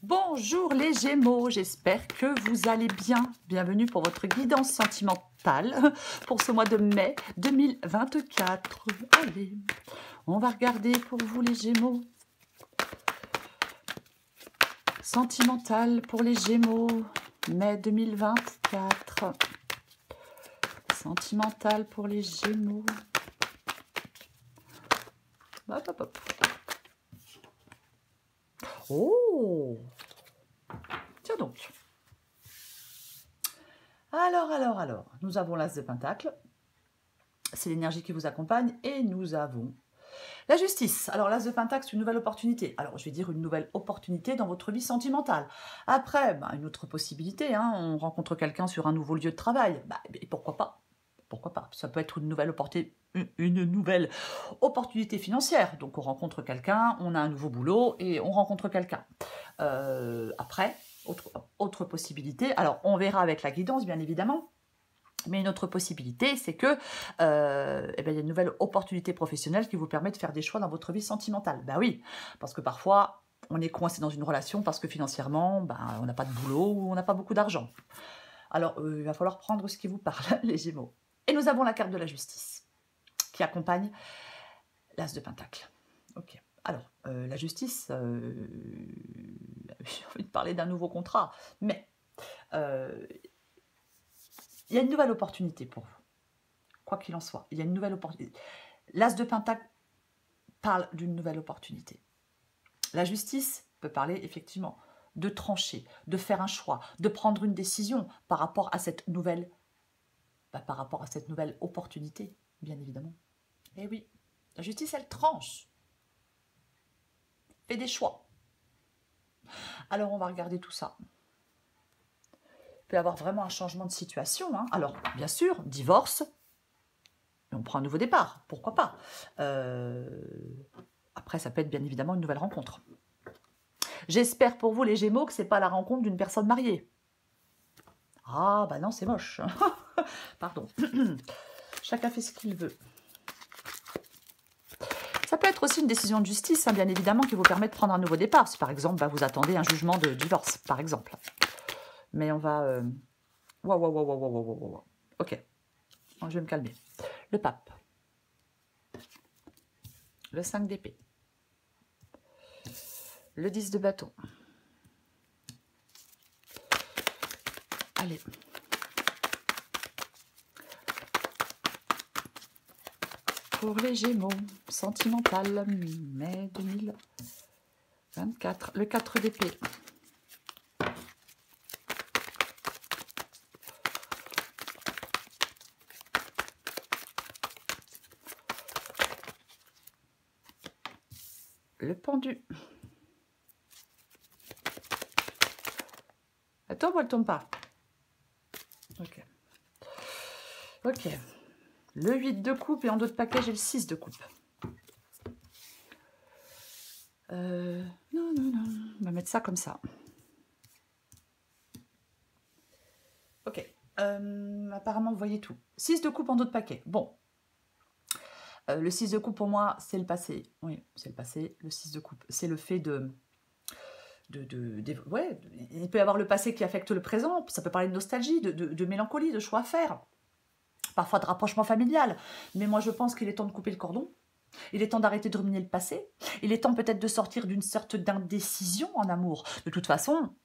Bonjour les Gémeaux, j'espère que vous allez bien. Bienvenue pour votre guidance sentimentale pour ce mois de mai 2024. Allez, on va regarder pour vous les Gémeaux. Sentimental pour les Gémeaux, mai 2024. Sentimental pour les Gémeaux. Hop, hop, hop. Oh! Tiens donc. Alors, nous avons l'As de Pentacle. C'est l'énergie qui vous accompagne. Et nous avons la justice. Alors, l'As de Pentacle, c'est une nouvelle opportunité. Alors, je vais dire une nouvelle opportunité dans votre vie sentimentale. Après, une autre possibilité, hein, on rencontre quelqu'un sur un nouveau lieu de travail. Et pourquoi pas? Pourquoi pas? Ça peut être une nouvelle opportunité financière. Donc, on rencontre quelqu'un, on a un nouveau boulot et on rencontre quelqu'un. Après, autre possibilité, alors on verra avec la guidance, bien évidemment. Mais une autre possibilité, c'est que il y a une nouvelle opportunité professionnelle qui vous permet de faire des choix dans votre vie sentimentale. Ben oui, parce que parfois, on est coincé dans une relation parce que financièrement, on n'a pas de boulot ou on n'a pas beaucoup d'argent. Alors, il va falloir prendre ce qui vous parle, les Gémeaux. Et nous avons la carte de la justice qui accompagne l'As de Pentacle. Ok. Alors, la justice, j'ai envie de parler d'un nouveau contrat, mais il y a une nouvelle opportunité pour vous. Quoi qu'il en soit, il y a une nouvelle opportunité. L'As de Pentacle parle d'une nouvelle opportunité. La justice peut parler effectivement de trancher, de faire un choix, de prendre une décision par rapport à cette nouvelle, opportunité, bien évidemment. Et oui, la justice, elle tranche, fait des choix. Alors, on va regarder tout ça. Il peut y avoir vraiment un changement de situation. Hein. Alors, bien sûr, divorce, et on prend un nouveau départ, pourquoi pas. Après, ça peut être bien évidemment une nouvelle rencontre. J'espère pour vous, les Gémeaux, que ce n'est pas la rencontre d'une personne mariée. Ah, non, c'est moche. Pardon. Chacun fait ce qu'il veut. Ça peut être aussi une décision de justice, hein, bien évidemment, qui vous permet de prendre un nouveau départ. Si par exemple, vous attendez un jugement de divorce, par exemple. Mais on va... Ok. Je vais me calmer. Le pape. Le 5 d'épée. Le 10 de bâton. Allez. Pour les Gémeaux, sentimental, mai 2024. Le 4 d'épée. Le pendu. Elle tombe ou elle tombe pas? Ok. Ok. Le 8 de coupe et en dos de paquet, j'ai le 6 de coupe. Non. On va mettre ça comme ça. Ok. Apparemment, vous voyez tout. 6 de coupe en dos de paquet. Bon. Le 6 de coupe, pour moi, c'est le passé. Oui, c'est le passé. Le 6 de coupe, c'est le fait ouais, il peut y avoir le passé qui affecte le présent. Ça peut parler de nostalgie, de mélancolie, de choix à faire. Parfois de rapprochement familial. Mais moi, je pense qu'il est temps de couper le cordon. Il est temps d'arrêter de ruminer le passé. Il est temps peut-être de sortir d'une sorte d'indécision en amour. De toute façon,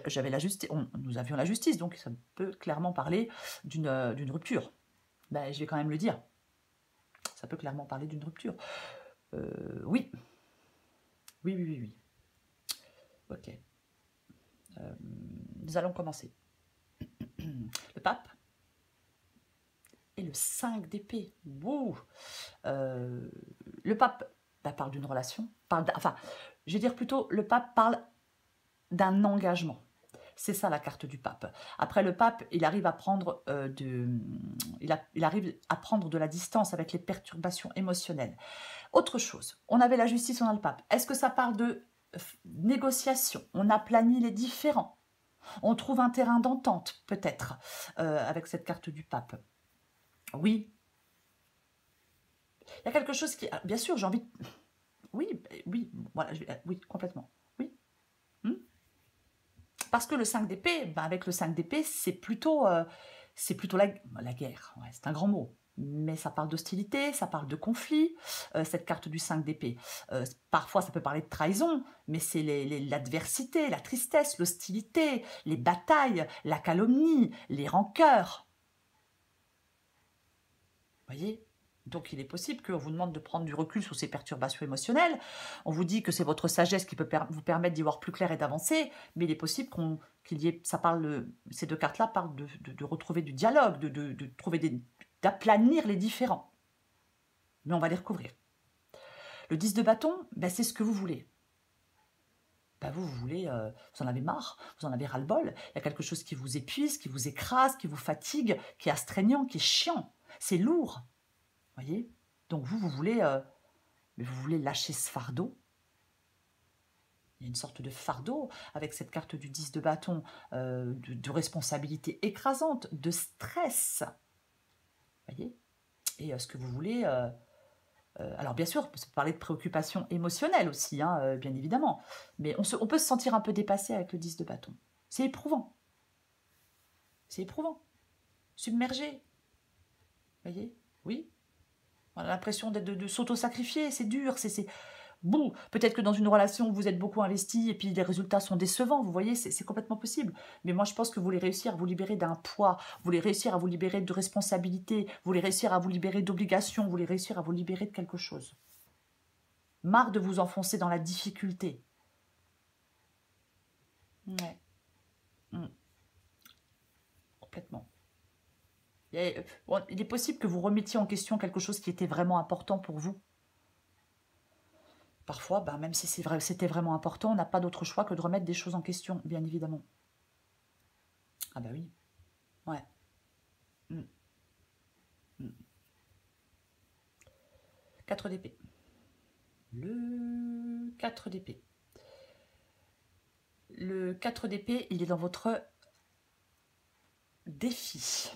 j'avais la justice, nous avions la justice, donc ça peut clairement parler d'une rupture. Je vais quand même le dire. Ça peut clairement parler d'une rupture. Oui. Oui. Ok. Nous allons commencer. Le pape. Et le 5 d'épée. Le pape parle d'une relation. Je vais dire plutôt, le pape parle d'un engagement. C'est ça la carte du pape. Après, le pape, il arrive à prendre il arrive à prendre de la distance avec les perturbations émotionnelles. Autre chose, on avait la justice, on a le pape. Est-ce que ça parle de négociation? On aplanit les différends. On trouve un terrain d'entente, peut-être, avec cette carte du pape. Oui. Il y a quelque chose qui... Bien sûr, j'ai envie... Oui, voilà, oui, complètement. Oui. Parce que le 5 d'épée, ben avec le 5 d'épée, c'est plutôt la guerre. Ouais, c'est un grand mot. Mais ça parle d'hostilité, ça parle de conflit, cette carte du 5 d'épée. Parfois, ça peut parler de trahison, mais c'est l'adversité, la tristesse, l'hostilité, les batailles, la calomnie, les rancœurs. Vous voyez? Donc, il est possible qu'on vous demande de prendre du recul sur ces perturbations émotionnelles. On vous dit que c'est votre sagesse qui peut vous permettre d'y voir plus clair et d'avancer, mais il est possible qu'il y ait, ces deux cartes-là parlent de retrouver du dialogue, d'aplanir les différends. Mais on va les recouvrir. Le 10 de bâton, ben, c'est ce que vous voulez. Ben vous voulez, vous en avez marre, vous en avez ras-le-bol. Il y a quelque chose qui vous épuise, qui vous écrase, qui vous fatigue, qui est astreignant, qui est chiant. C'est lourd. Voyez? Donc vous voulez lâcher ce fardeau. Il y a une sorte de fardeau avec cette carte du 10 de bâton, de responsabilité écrasante, de stress. Voyez? Et ce que vous voulez... alors bien sûr, on peut parler de préoccupation émotionnelle aussi, hein, bien évidemment. Mais on peut se sentir un peu dépassé avec le 10 de bâton. C'est éprouvant. C'est éprouvant. Submergé. Voyez? Oui. On a l'impression de s'auto-sacrifier, c'est dur, c'est bon. Peut-être que dans une relation, vous êtes beaucoup investi et puis les résultats sont décevants, vous voyez, c'est complètement possible. Mais moi, je pense que vous voulez réussir à vous libérer d'un poids, vous voulez réussir à vous libérer de responsabilités, vous voulez réussir à vous libérer d'obligations, vous voulez réussir à vous libérer de quelque chose. Marre de vous enfoncer dans la difficulté. Ouais. Complètement. Il est possible que vous remettiez en question quelque chose qui était vraiment important pour vous. Parfois, ben, même si c'était vraiment important, on n'a pas d'autre choix que de remettre des choses en question, bien évidemment. Ah bah oui. Ouais. 4 d'épée. Le 4 d'épée. Le 4 d'épée, il est dans votre défi.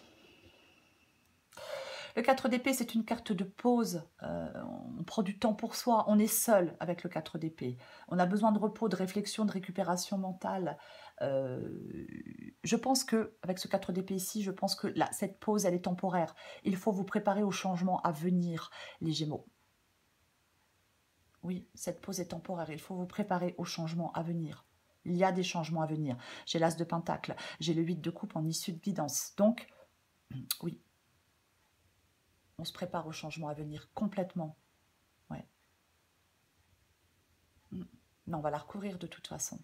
Le 4 d'épée, c'est une carte de pause. On prend du temps pour soi. On est seul avec le 4 d'épée. On a besoin de repos, de réflexion, de récupération mentale. Je pense que, avec ce 4 d'épée ici, je pense que là, cette pause, elle est temporaire. Il faut vous préparer au changement à venir, les Gémeaux. Oui, cette pause est temporaire. Il faut vous préparer au changement à venir. Il y a des changements à venir. J'ai l'As de Pentacle. J'ai le 8 de coupe en issue de guidance. Donc, oui. On se prépare au changement à venir complètement. Ouais. Mais on va la recouvrir de toute façon.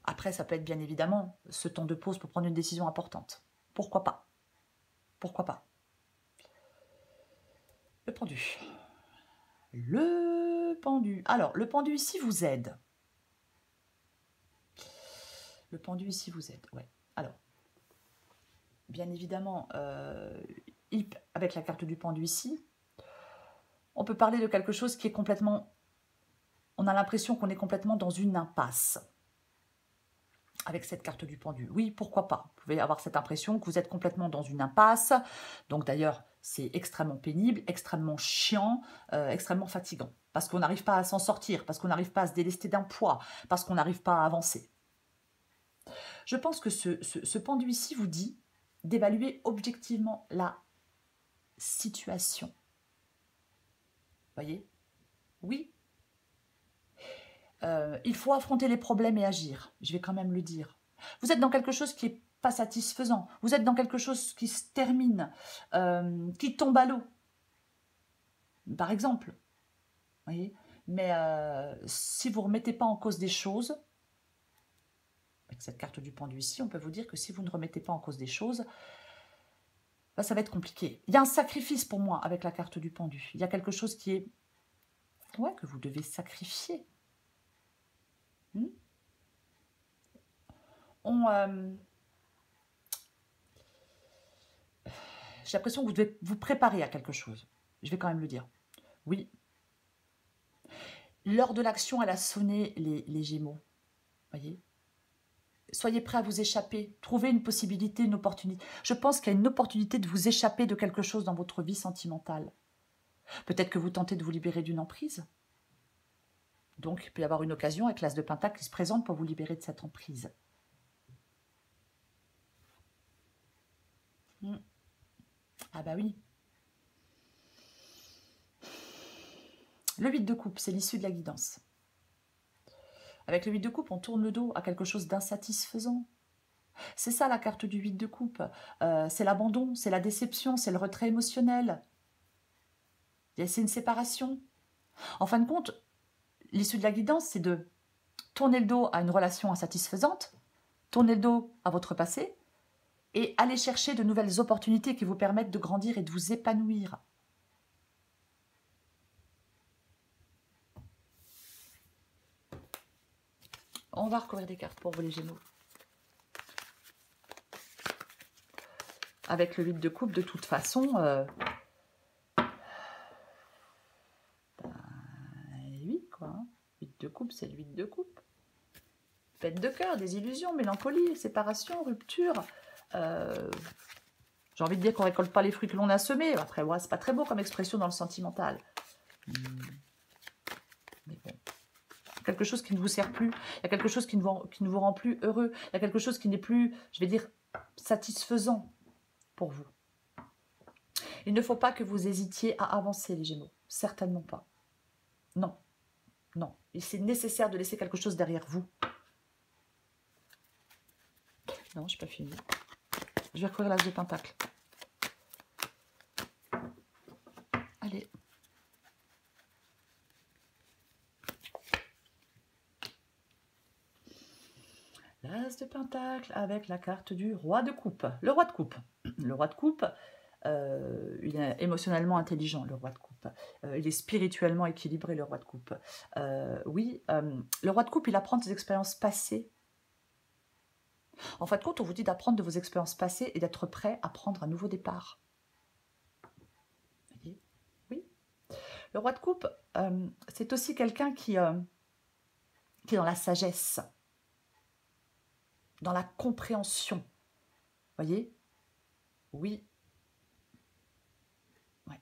Après, ça peut être bien évidemment ce temps de pause pour prendre une décision importante. Pourquoi pas? Pourquoi pas? Le pendu. Le pendu. Alors, le pendu ici vous aide. Le pendu ici vous aide, ouais. Alors, bien évidemment, avec la carte du pendu ici, on peut parler de quelque chose qui est complètement... On a l'impression qu'on est complètement dans une impasse avec cette carte du pendu. Oui, pourquoi pas? Vous pouvez avoir cette impression que vous êtes complètement dans une impasse. Donc d'ailleurs, c'est extrêmement pénible, extrêmement chiant, extrêmement fatigant. Parce qu'on n'arrive pas à s'en sortir, parce qu'on n'arrive pas à se délester d'un poids, parce qu'on n'arrive pas à avancer. Je pense que ce pendu ici vous dit d'évaluer objectivement la situation. Voyez? Oui. Il faut affronter les problèmes et agir. Je vais quand même le dire. Vous êtes dans quelque chose qui n'est pas satisfaisant. Vous êtes dans quelque chose qui se termine, qui tombe à l'eau. Par exemple. Voyez? Mais si vous ne remettez pas en cause des choses, avec cette carte du pendu ici, on peut vous dire que si vous ne remettez pas en cause des choses, ben, ça va être compliqué. Il y a un sacrifice pour moi avec la carte du pendu. Il y a quelque chose qui est... Ouais, que vous devez sacrifier. J'ai l'impression que vous devez vous préparer à quelque chose. Je vais quand même le dire. Oui. L'heure de l'action, elle a sonné les Gémeaux. Voyez? Soyez prêts à vous échapper. Trouvez une possibilité, une opportunité. Je pense qu'il y a une opportunité de vous échapper de quelque chose dans votre vie sentimentale. Peut-être que vous tentez de vous libérer d'une emprise, Donc, il peut y avoir une occasion avec l'As de Pentacle qui se présente pour vous libérer de cette emprise. Ah bah oui. Le 8 de coupe, c'est l'issue de la guidance. Avec le 8 de coupe, on tourne le dos à quelque chose d'insatisfaisant. C'est ça la carte du 8 de coupe. C'est l'abandon, c'est la déception, c'est le retrait émotionnel. C'est une séparation. En fin de compte, l'issue de la guidance, c'est de tourner le dos à une relation insatisfaisante, tourner le dos à votre passé et aller chercher de nouvelles opportunités qui vous permettent de grandir et de vous épanouir. On va recouvrir des cartes pour vous les Gémeaux. Avec le 8 de coupe, de toute façon, oui, quoi. Hein. 8 de coupe, c'est le 8 de coupe. Fête de cœur, des illusions, mélancolie, séparation, rupture. J'ai envie de dire qu'on récolte pas les fruits que l'on a semés. Après, ouais, c'est pas très beau comme expression dans le sentimental. Mais bon. Quelque chose qui ne vous sert plus. Il y a quelque chose qui ne vous rend plus heureux. Il y a quelque chose qui n'est plus, je vais dire, satisfaisant pour vous. Il ne faut pas que vous hésitiez à avancer, les Gémeaux. Certainement pas. Non. Non. C'est nécessaire de laisser quelque chose derrière vous. Non, je n'ai pas fini. Je vais recouvrir l'As de Pentacle. Allez. L'As de Pentacle avec la carte du Roi de Coupe. Le Roi de Coupe. Le Roi de Coupe, il est émotionnellement intelligent, le Roi de Coupe. Il est spirituellement équilibré, le Roi de Coupe. Oui, le Roi de Coupe, il apprend des expériences passées. En fin de compte, on vous dit d'apprendre de vos expériences passées et d'être prêt à prendre un nouveau départ. Vous voyez? Oui. Le Roi de Coupe, c'est aussi quelqu'un qui est dans la sagesse, dans la compréhension. Vous voyez? Oui. Ouais.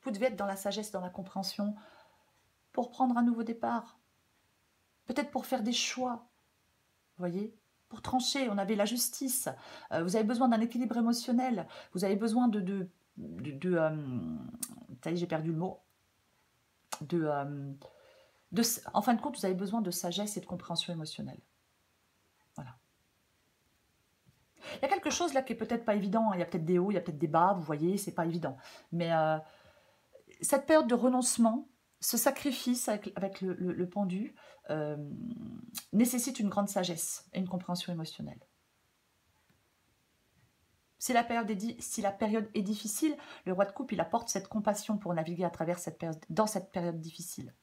Vous devez être dans la sagesse, dans la compréhension pour prendre un nouveau départ. Peut-être pour faire des choix. Vous voyez? Pour trancher, on avait la justice. Vous avez besoin d'un équilibre émotionnel. Vous avez besoin ça y est, j'ai perdu le mot. En fin de compte, vous avez besoin de sagesse et de compréhension émotionnelle. Voilà. Il y a quelque chose là qui est peut-être pas évident. Il y a peut-être des hauts, il y a peut-être des bas. Vous voyez, c'est pas évident. Mais cette période de renoncement, ce sacrifice avec le pendu nécessite une grande sagesse et une compréhension émotionnelle. Si la période est difficile, le Roi de Coupe, il apporte cette compassion pour naviguer à travers dans cette période difficile.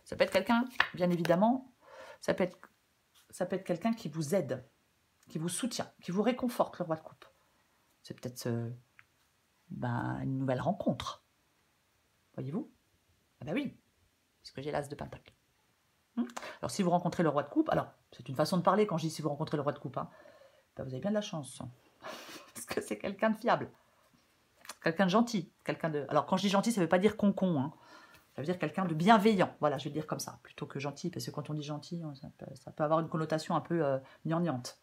Ça peut être quelqu'un, bien évidemment, ça peut être quelqu'un qui vous aide, qui vous soutient, qui vous réconforte, le Roi de Coupe. C'est peut-être une nouvelle rencontre. Voyez-vous? Ah bah oui, puisque j'ai l'As de Pentacle. Alors, si vous rencontrez le Roi de Coupe, alors, c'est une façon de parler quand je dis si vous rencontrez le Roi de Coupe, hein, bah, vous avez bien de la chance. Parce que c'est quelqu'un de fiable. Quelqu'un de gentil. Alors, quand je dis gentil, ça ne veut pas dire con-con. Hein. Ça veut dire quelqu'un de bienveillant. Voilà, je vais le dire comme ça, plutôt que gentil, parce que quand on dit gentil, ça peut avoir une connotation un peu gnangnante.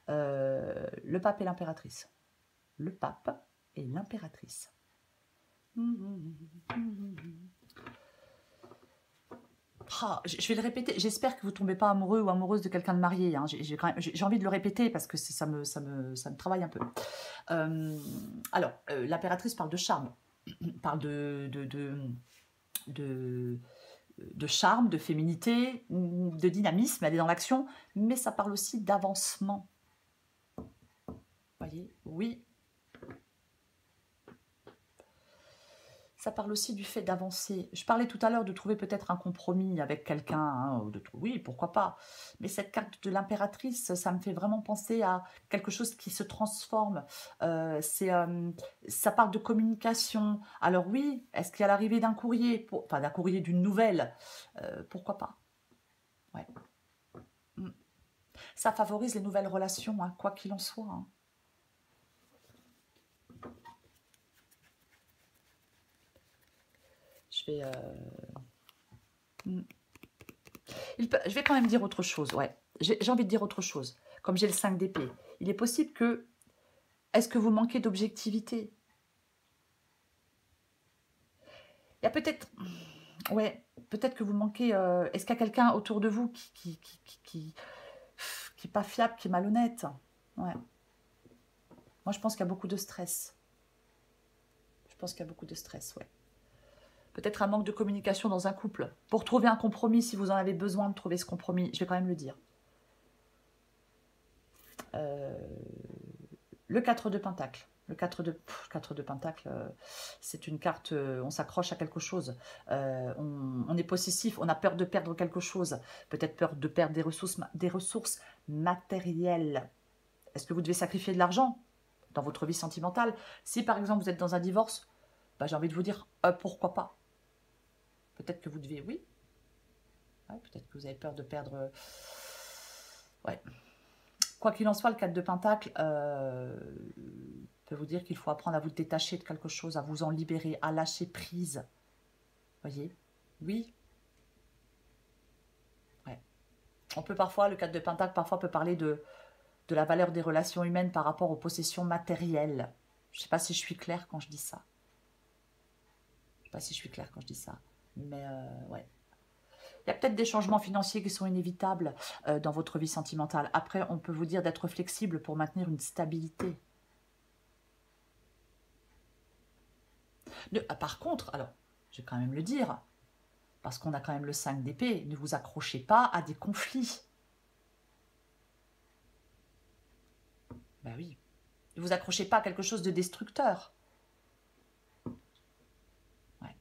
Le pape et l'impératrice. Le pape et l'impératrice. Je vais le répéter, j'espère que vous ne tombez pas amoureux ou amoureuse de quelqu'un de marié. Hein. J'ai envie de le répéter parce que ça me travaille un peu. Alors, l'impératrice parle de charme, parle de charme, de féminité, de dynamisme, elle est dans l'action, mais ça parle aussi d'avancement. Vous voyez? Oui. Ça parle aussi du fait d'avancer. Je parlais tout à l'heure de trouver peut-être un compromis avec quelqu'un. Hein, oui, pourquoi pas. Mais cette carte de l'impératrice, ça me fait vraiment penser à quelque chose qui se transforme. Ça parle de communication. Alors oui, est-ce qu'il y a l'arrivée d'un courrier, enfin d'un courrier, d'une nouvelle? Pourquoi pas? Ouais. Ça favorise les nouvelles relations, hein, quoi qu'il en soit. Hein. vais... Je vais quand même dire autre chose, ouais. J'ai envie de dire autre chose. Comme j'ai le 5 d'épée, il est possible que... Est-ce que vous manquez d'objectivité? Il y a peut-être... Ouais, peut-être que vous manquez... Est-ce qu'il y a quelqu'un autour de vous qui est pas fiable, qui est malhonnête? Ouais. Moi, je pense qu'il y a beaucoup de stress. Je pense qu'il y a beaucoup de stress, ouais. Peut-être un manque de communication dans un couple. Pour trouver un compromis, si vous en avez besoin de trouver ce compromis, je vais quand même le dire. Le 4 de Pentacle. Le 4 de Pentacle, c'est une carte, on s'accroche à quelque chose. On est possessif, on a peur de perdre quelque chose. Peut-être peur de perdre des ressources matérielles. Est-ce que vous devez sacrifier de l'argent dans votre vie sentimentale? Si par exemple vous êtes dans un divorce, bah, j'ai envie de vous dire, pourquoi pas? Peut-être que vous devez, oui. Ouais, peut-être que vous avez peur de perdre... Ouais. Quoi qu'il en soit, le 4 de Pentacle peut vous dire qu'il faut apprendre à vous détacher de quelque chose, à vous en libérer, à lâcher prise. Voyez? Oui. Ouais. On peut parfois, le 4 de Pentacle, parfois peut parler de la valeur des relations humaines par rapport aux possessions matérielles. Je ne sais pas si je suis claire quand je dis ça. Je ne sais pas si je suis claire quand je dis ça. Mais ouais. Il y a peut-être des changements financiers qui sont inévitables dans votre vie sentimentale. Après, on peut vous dire d'être flexible pour maintenir une stabilité. Par contre, alors, je vais quand même le dire, parce qu'on a quand même le 5 d'épée, ne vous accrochez pas à des conflits. Ben oui. Ne vous accrochez pas à quelque chose de destructeur. Ouais.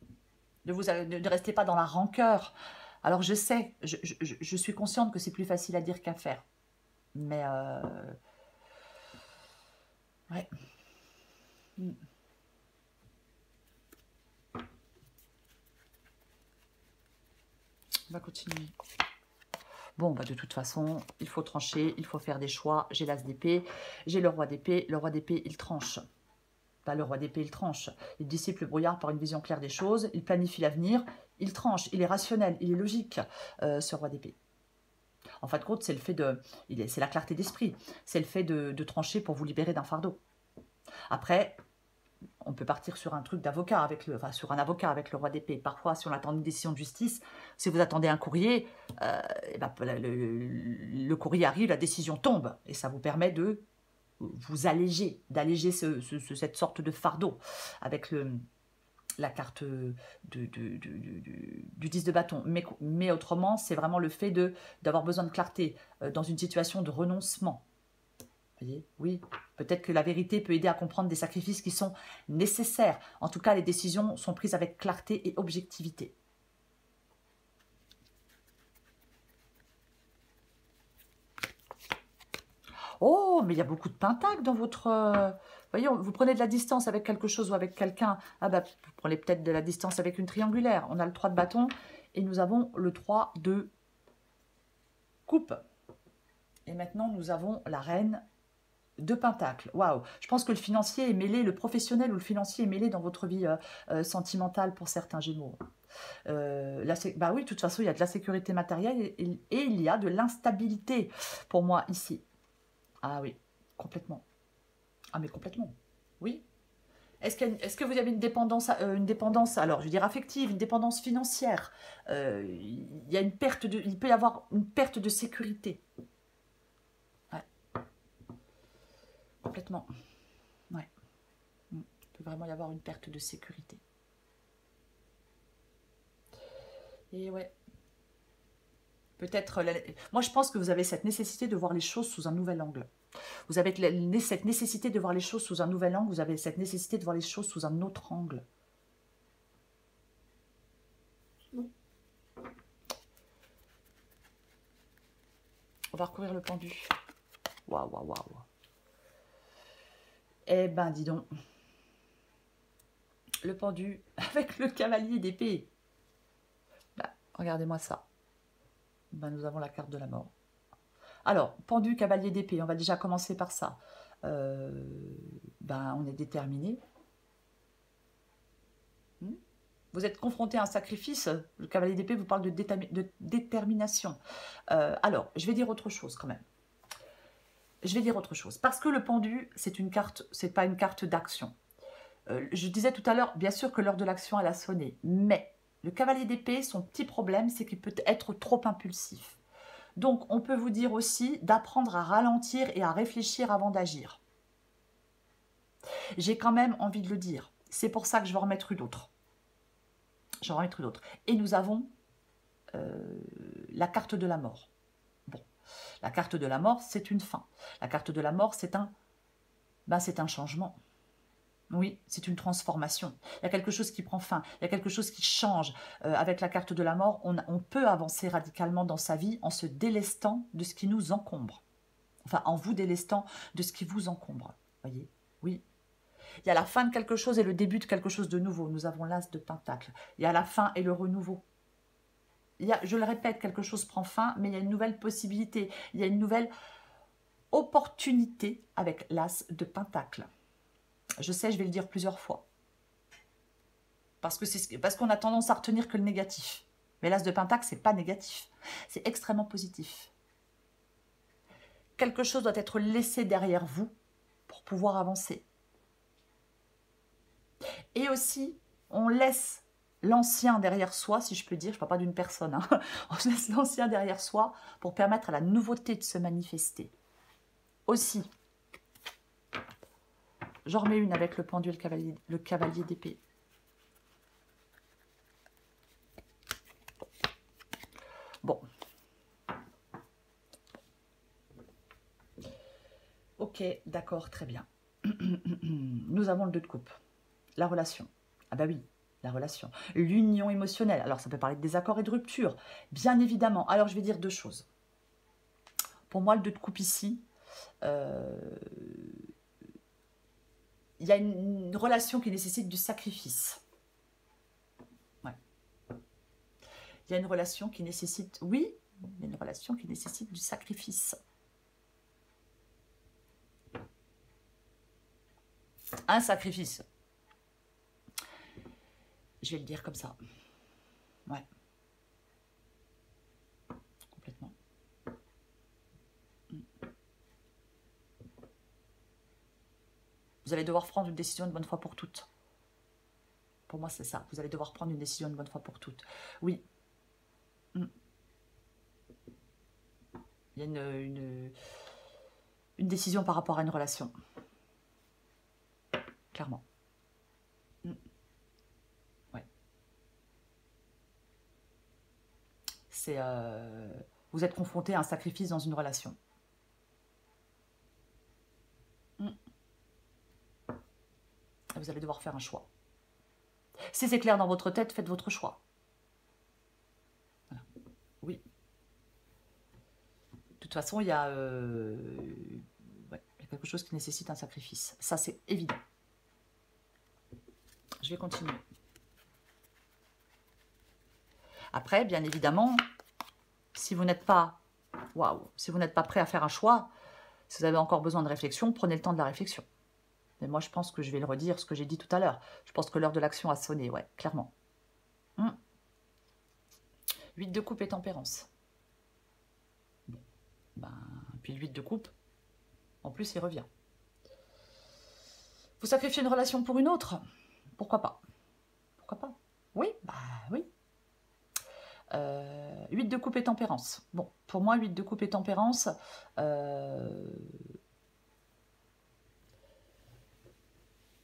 Ne restez pas dans la rancœur. Alors je sais, je suis consciente que c'est plus facile à dire qu'à faire. Mais ouais. On va continuer. Bon, bah de toute façon, il faut trancher, il faut faire des choix. J'ai l'as d'épée, j'ai le roi d'épée. Le roi d'épée, il tranche. Bah, le roi d'épée, il tranche. Il dissipe le brouillard par une vision claire des choses. Il planifie l'avenir. Il tranche. Il est rationnel. Il est logique, ce roi d'épée. En fin de compte, c'est le fait de... C'est la clarté d'esprit. C'est le fait de trancher pour vous libérer d'un fardeau. Après... On peut partir sur un truc d'avocat avec sur un avocat avec le roi d'épée. Parfois, si on attend une décision de justice, si vous attendez un courrier, et ben, le courrier arrive, la décision tombe. Et ça vous permet de vous alléger, d'alléger cette sorte de fardeau avec la carte du 10 de bâton. Mais autrement, c'est vraiment le fait d'avoir besoin de clarté dans une situation de renoncement. Voyez, oui, peut-être que la vérité peut aider à comprendre des sacrifices qui sont nécessaires. En tout cas, les décisions sont prises avec clarté et objectivité. Oh, mais il y a beaucoup de pentacles dans votre... voyez, vous prenez de la distance avec quelque chose ou avec quelqu'un. Ah bah, vous prenez peut-être de la distance avec une triangulaire. On a le 3 de bâton et nous avons le 3 de coupe. Et maintenant, nous avons la reine de Pentacle. Waouh! Je pense que le financier est mêlé, le professionnel ou le financier est mêlé dans votre vie sentimentale pour certains Gémeaux. Bah oui, de toute façon, il y a de la sécurité matérielle et il y a de l'instabilité pour moi ici. Ah oui, complètement. Ah mais complètement. Oui. Est-ce que vous avez une dépendance, alors je veux dire affective, une dépendance financière? Il y a une perte de, il peut y avoir une perte de sécurité. Complètement. Ouais. Il peut vraiment y avoir une perte de sécurité. Et ouais. Peut-être... Moi, je pense que vous avez cette nécessité de voir les choses sous un nouvel angle. Vous avez cette nécessité de voir les choses sous un nouvel angle. Vous avez cette nécessité de voir les choses sous un autre angle. On va recouvrir le pendu. Waouh, waouh, waouh. Eh ben, dis donc. Le pendu avec le cavalier d'épée. Bah, regardez-moi ça. Ben, nous avons la carte de la mort. Alors, pendu, cavalier d'épée, on va déjà commencer par ça. Ben, on est déterminé. Vous êtes confronté à un sacrifice. Le cavalier d'épée vous parle de détermination. Alors, je vais dire autre chose quand même. Je vais dire autre chose. Parce que le pendu, c'est une carte, c'est pas une carte d'action. Je disais tout à l'heure, bien sûr que l'heure de l'action, elle a sonné. Mais le cavalier d'épée, son petit problème, c'est qu'il peut être trop impulsif. Donc, on peut vous dire aussi d'apprendre à ralentir et à réfléchir avant d'agir. J'ai quand même envie de le dire. C'est pour ça que je vais en remettre une autre. Je vais en remettre une autre. Et nous avons la carte de la mort. Bon, la carte de la mort, c'est une fin. La carte de la mort, c'est un changement. Oui, c'est une transformation. Il y a quelque chose qui prend fin, il y a quelque chose qui change. Avec la carte de la mort, on peut avancer radicalement dans sa vie en se délestant de ce qui nous encombre. Enfin, en vous délestant de ce qui vous encombre. Voyez? Oui. Il y a la fin de quelque chose et le début de quelque chose de nouveau. Nous avons l'as de pentacle. Il y a la fin et le renouveau. Je le répète, quelque chose prend fin, mais il y a une nouvelle possibilité. Il y a une nouvelle opportunité avec l'as de pentacle. Je sais, je vais le dire plusieurs fois. Parce qu'on a tendance à retenir que le négatif. Mais l'as de pentacle, c'est pas négatif. C'est extrêmement positif. Quelque chose doit être laissé derrière vous pour pouvoir avancer. Et aussi, on laisse l'ancien derrière soi, si je peux dire, je ne parle pas d'une personne, hein. On laisse l'ancien derrière soi pour permettre à la nouveauté de se manifester. Aussi, j'en remets une avec le pendule, le cavalier d'épée. Bon. Ok, d'accord, très bien. Nous avons le 2 de coupe. La relation. Ah bah oui, la relation. L'union émotionnelle. Alors, ça peut parler de désaccord et de rupture, bien évidemment. Alors, je vais dire 2 choses. Pour moi, le 2 de coupe ici, il y a une relation qui nécessite du sacrifice. Ouais. Il y a une relation qui nécessite... Oui, il y a une relation qui nécessite du sacrifice. Un sacrifice. Je vais le dire comme ça. Ouais. Complètement. Vous allez devoir prendre une décision une bonne fois pour toutes. Pour moi, c'est ça. Vous allez devoir prendre une décision une bonne fois pour toutes. Oui. Il y a une décision par rapport à une relation. Clairement. Ouais. C'est... vous êtes confronté à un sacrifice dans une relation. Vous allez devoir faire un choix. Si c'est clair dans votre tête, faites votre choix. Voilà. Oui. De toute façon, il y a quelque chose qui nécessite un sacrifice. Ça, c'est évident. Je vais continuer. Après, bien évidemment, si vous n'êtes pas, si vous n'êtes pas prêt à faire un choix, si vous avez encore besoin de réflexion, prenez le temps de la réflexion. Mais moi, je pense que je vais le redire, ce que j'ai dit tout à l'heure. Je pense que l'heure de l'action a sonné, ouais, clairement. 8 de coupe et tempérance. Bon, puis le 8 de coupe, en plus, il revient. Vous sacrifiez une relation pour une autre? Pourquoi pas? Pourquoi pas? Oui, oui. 8 de coupe et tempérance. Bon, pour moi, 8 de coupe et tempérance,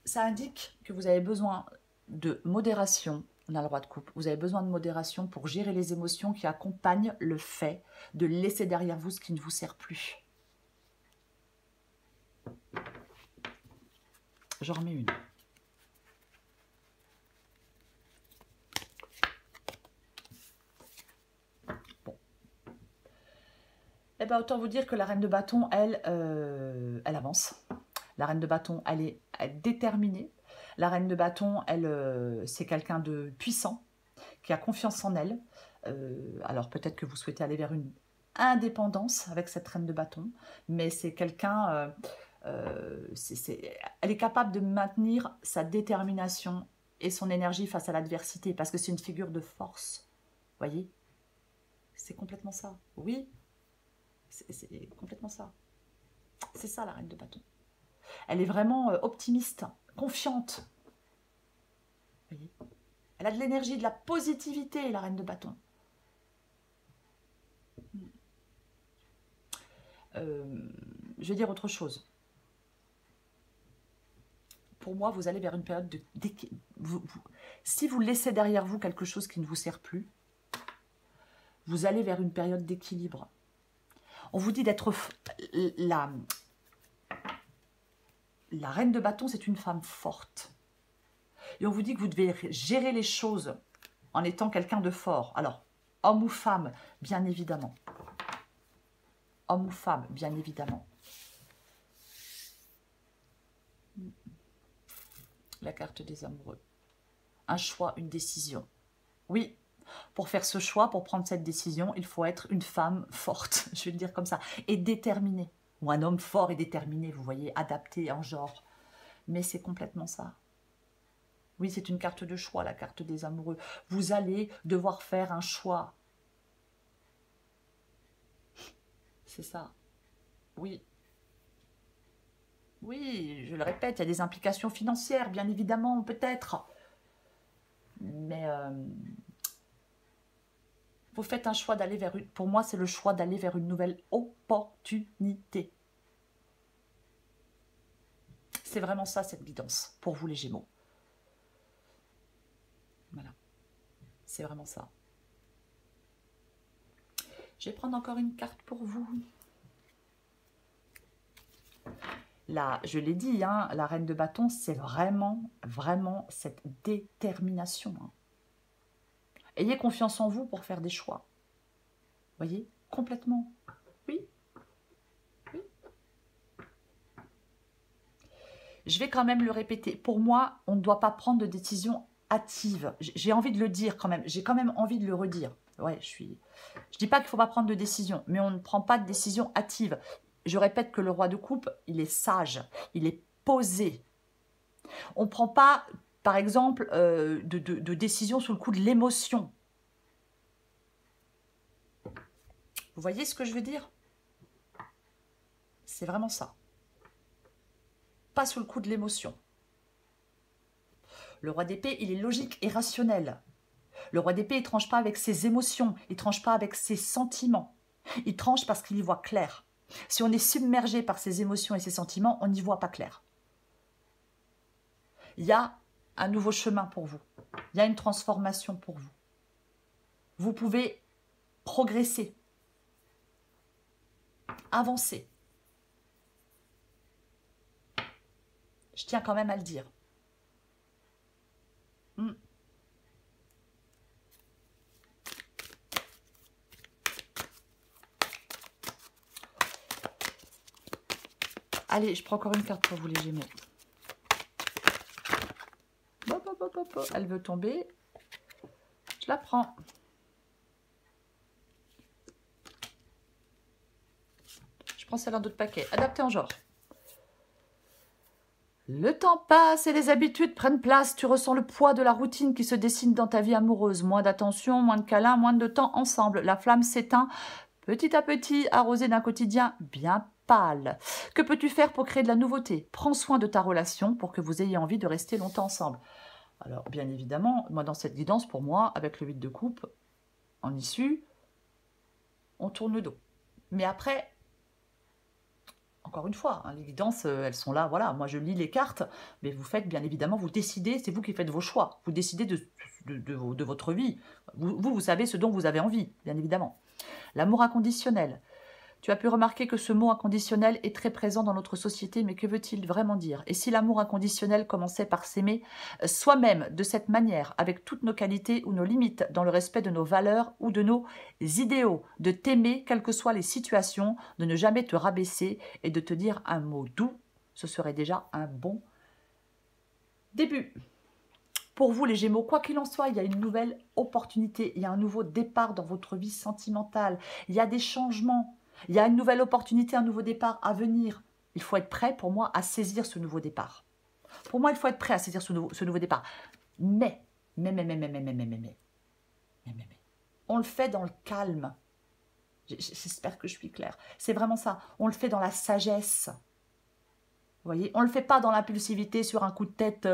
ça indique que vous avez besoin de modération. On a le roi de coupe. Vous avez besoin de modération pour gérer les émotions qui accompagnent le fait de laisser derrière vous ce qui ne vous sert plus. J'en remets une. Bon. Eh bien, autant vous dire que la reine de bâton, elle avance. La reine de bâton, elle est déterminée. La reine de bâton, elle, c'est quelqu'un de puissant, qui a confiance en elle. Alors peut-être que vous souhaitez aller vers une indépendance avec cette reine de bâton, mais c'est quelqu'un, elle est capable de maintenir sa détermination et son énergie face à l'adversité, parce que c'est une figure de force. Vous voyez? C'est complètement ça. Oui, c'est complètement ça. C'est ça, la reine de bâton. Elle est vraiment optimiste, confiante. Vous voyez? Elle a de l'énergie, de la positivité, la reine de bâton. Je vais dire autre chose. Pour moi, vous allez vers une période de... si vous laissez derrière vous quelque chose qui ne vous sert plus, vous allez vers une période d'équilibre. On vous dit d'être... La reine de bâton, c'est une femme forte. Et on vous dit que vous devez gérer les choses en étant quelqu'un de fort. Alors, homme ou femme, bien évidemment. Homme ou femme, bien évidemment. La carte des amoureux. Un choix, une décision. Oui, pour faire ce choix, pour prendre cette décision, il faut être une femme forte, je vais le dire comme ça, et déterminée. Ou un homme fort et déterminé, vous voyez, adapté en genre. Mais c'est complètement ça. Oui, c'est une carte de choix, la carte des amoureux. Vous allez devoir faire un choix. C'est ça. Oui. Oui, je le répète, il y a des implications financières, bien évidemment, peut-être. Mais vous faites un choix d'aller vers une... Pour moi, c'est le choix d'aller vers une nouvelle opportunité. C'est vraiment ça, cette guidance, pour vous les Gémeaux. Voilà. C'est vraiment ça. Je vais prendre encore une carte pour vous. Là, je l'ai dit, hein, la reine de bâton, c'est vraiment, vraiment cette détermination. Hein. Ayez confiance en vous pour faire des choix. Voyez, complètement. Oui. Oui. Je vais quand même le répéter. Pour moi, on ne doit pas prendre de décision hâtive. J'ai envie de le dire quand même. J'ai quand même envie de le redire. Ouais, je dis pas qu'il ne faut pas prendre de décision, mais on ne prend pas de décision hâtive. Je répète que le roi de coupe, il est sage, il est posé. On ne prend pas, par exemple, de décision sous le coup de l'émotion. Vous voyez ce que je veux dire? C'est vraiment ça. Pas sous le coup de l'émotion. Le roi d'épée, il est logique et rationnel. Le roi d'épée, il ne tranche pas avec ses émotions, il ne tranche pas avec ses sentiments. Il tranche parce qu'il y voit clair. Si on est submergé par ses émotions et ses sentiments, on n'y voit pas clair. Il y a un nouveau chemin pour vous. Il y a une transformation pour vous. Vous pouvez progresser, avancer. Je tiens quand même à le dire. Allez, je prends encore une carte pour vous les Gémeaux. Elle veut tomber. Je la prends. Je prends celle-là d'autres paquets. Adapté en genre. Le temps passe et les habitudes prennent place. Tu ressens le poids de la routine qui se dessine dans ta vie amoureuse. Moins d'attention, moins de câlins, moins de temps ensemble. La flamme s'éteint petit à petit, arrosée d'un quotidien bien pâle. Que peux-tu faire pour créer de la nouveauté? Prends soin de ta relation pour que vous ayez envie de rester longtemps ensemble. Alors, bien évidemment, moi, dans cette guidance, pour moi, avec le 8 de coupe, en issue, on tourne le dos. Mais après, encore une fois, hein, les guidances, elles sont là, voilà, moi je lis les cartes, mais vous faites, bien évidemment, vous décidez, c'est vous qui faites vos choix, vous décidez de votre vie. Vous savez ce dont vous avez envie, bien évidemment. L'amour inconditionnel. Tu as pu remarquer que ce mot inconditionnel est très présent dans notre société, mais que veut-il vraiment dire? Et si l'amour inconditionnel commençait par s'aimer soi-même de cette manière, avec toutes nos qualités ou nos limites, dans le respect de nos valeurs ou de nos idéaux, de t'aimer quelles que soient les situations, de ne jamais te rabaisser et de te dire un mot doux, ce serait déjà un bon début. Pour vous les Gémeaux, quoi qu'il en soit, il y a une nouvelle opportunité, il y a un nouveau départ dans votre vie sentimentale, il y a des changements. Il y a une nouvelle opportunité, un nouveau départ à venir. Il faut être prêt, pour moi, à saisir ce nouveau départ. Pour moi, il faut être prêt à saisir ce nouveau départ. Mais, on le fait dans le calme. J'espère que je suis claire. C'est vraiment ça. On le fait dans la sagesse. Vous voyez, on ne le fait pas dans l'impulsivité, sur un coup de tête.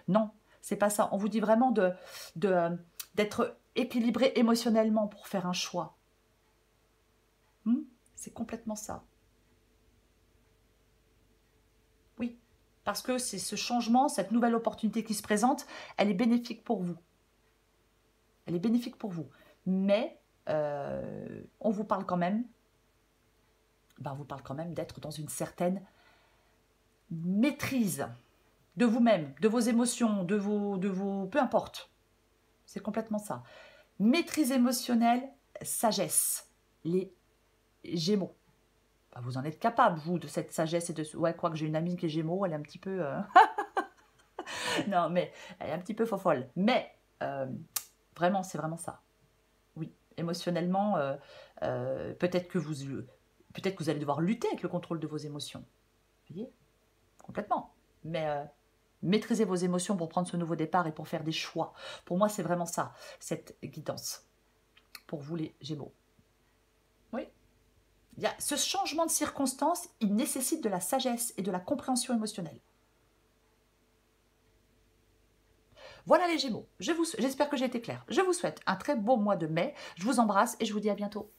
Non, c'est pas ça. On vous dit vraiment d'être équilibré émotionnellement pour faire un choix. C'est complètement ça. Oui, parce que c'est ce changement, cette nouvelle opportunité qui se présente, elle est bénéfique pour vous. Elle est bénéfique pour vous. Mais on vous parle quand même, on vous parle quand même d'être dans une certaine maîtrise de vous-même, de vos émotions, de vos, peu importe. C'est complètement ça. Maîtrise émotionnelle, sagesse. Les Gémeaux. Vous en êtes capable, vous, de cette sagesse et de... Ouais, quoique j'ai une amie qui est Gémeaux, elle est un petit peu... non, mais elle est un petit peu fofolle. Mais, vraiment, c'est vraiment ça. Oui, émotionnellement, peut-être que vous allez devoir lutter avec le contrôle de vos émotions. Vous voyez? Complètement. Mais maîtrisez vos émotions pour prendre ce nouveau départ et pour faire des choix. Pour moi, c'est vraiment ça, cette guidance. Pour vous, les Gémeaux. Oui. Ce changement de circonstance, il nécessite de la sagesse et de la compréhension émotionnelle. Voilà les Gémeaux. J'espère que j'ai été claire. Je vous souhaite un très beau mois de mai. Je vous embrasse et je vous dis à bientôt.